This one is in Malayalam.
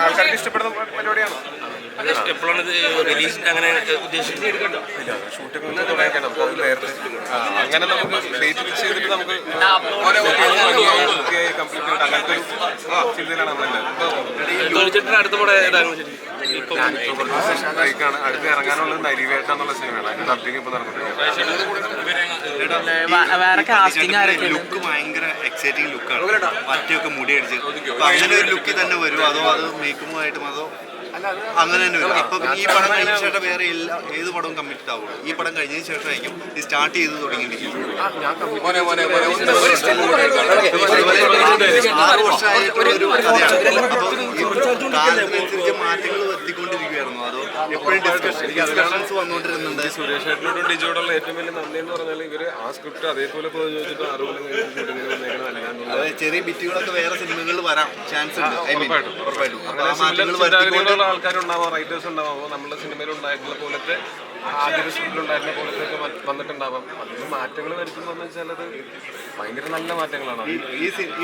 ആൾക്കാർക്ക് ഇഷ്ടപ്പെടുന്ന പരിപാടിയാണ്. എപ്പോഴാണ് ഇത് റിലീസ് അങ്ങനെ ഉദ്ദേശിക്കുന്നത്? ഷൂട്ടിംഗ് തുടങ്ങിയാണ്. നമുക്ക് നേരത്തെ അങ്ങനെ നമുക്ക് ഡേറ്റ് ഫിക്സ് ചെയ്തിട്ട് നമുക്ക് കംപ്ലീറ്റ് ചെയ്തിട്ട് അങ്ങനത്തെ ഒരു ചിന്തയിലാണ് നമ്മളെല്ലാം. അടുത്ത പടം ഏതാണ്? അടുത്ത് ഇറങ്ങാനുള്ള നരിവേട്ടാന്നുള്ള സിനിമയാണ്. അതിന്റെ ഡബിങ് ഇപ്പൊ നടന്നിട്ടുണ്ട്. ലുക്ക് ഭയങ്കര എക്സൈറ്റിംഗ് ലുക്കാണ്. മറ്റൊക്കെ മുടി അടിച്ച് അങ്ങനെ ഒരു ലുക്കിൽ തന്നെ വരുമോ അതോ അത് മേക്കപ്പുമായിട്ടും അതോ അങ്ങനെ തന്നെ വരും? ഇപ്പൊ ഈ പടം കഴിഞ്ഞ ശേഷം വേറെ ഏത് പടവും കമ്മിറ്റഡ് ആവുള്ളൂ. ഈ പടം കഴിഞ്ഞതിന് ശേഷമായിരിക്കും ഈ സ്റ്റാർട്ട് ചെയ്ത് തുടങ്ങിയിരിക്കും. 6 വർഷമായിട്ടുള്ള ഒരു കഥയാണ്. അപ്പോൾ കാലത്തിനനുസരിച്ച് മാറ്റങ്ങൾ വരുത്തിക്കൊണ്ടിരിക്കുകയായിരുന്നു. അതോ എപ്പോഴും ഡിസ്കഷൻസ് വന്നുകൊണ്ടിരുന്നുണ്ട്. സുരേഷ് ഏട്ടനോടും ഡിജോടുള്ള ഏറ്റവും വലിയ നന്ദി എന്ന് പറഞ്ഞാൽ ഇവര് ആ സ്ക്രിപ്റ്റ് അതേപോലെ ചോദിച്ചിട്ട് അതായത് ചെറിയ ബിറ്റുകളൊക്കെ വേറെ സിനിമകളിൽ വരാൻ ചാൻസ് ഉണ്ട്. ആൾക്കാരുണ്ടാവാം, റൈറ്റേഴ്സ് ഉണ്ടാവാം. നമ്മുടെ സിനിമയിൽ ഉണ്ടായിട്ടുള്ള പോലത്തെ ആദ്യ സ്ക്രിപ്റ്റിലുണ്ടായിരുന്ന പോലത്തെ ഒക്കെ വന്നിട്ടുണ്ടാവാം. അതിന് മാറ്റങ്ങൾ വരുത്തുന്നതെന്ന് വെച്ചാൽ അത് ഭയങ്കര നല്ല മാറ്റങ്ങളാണ്. ഈ സിനിമ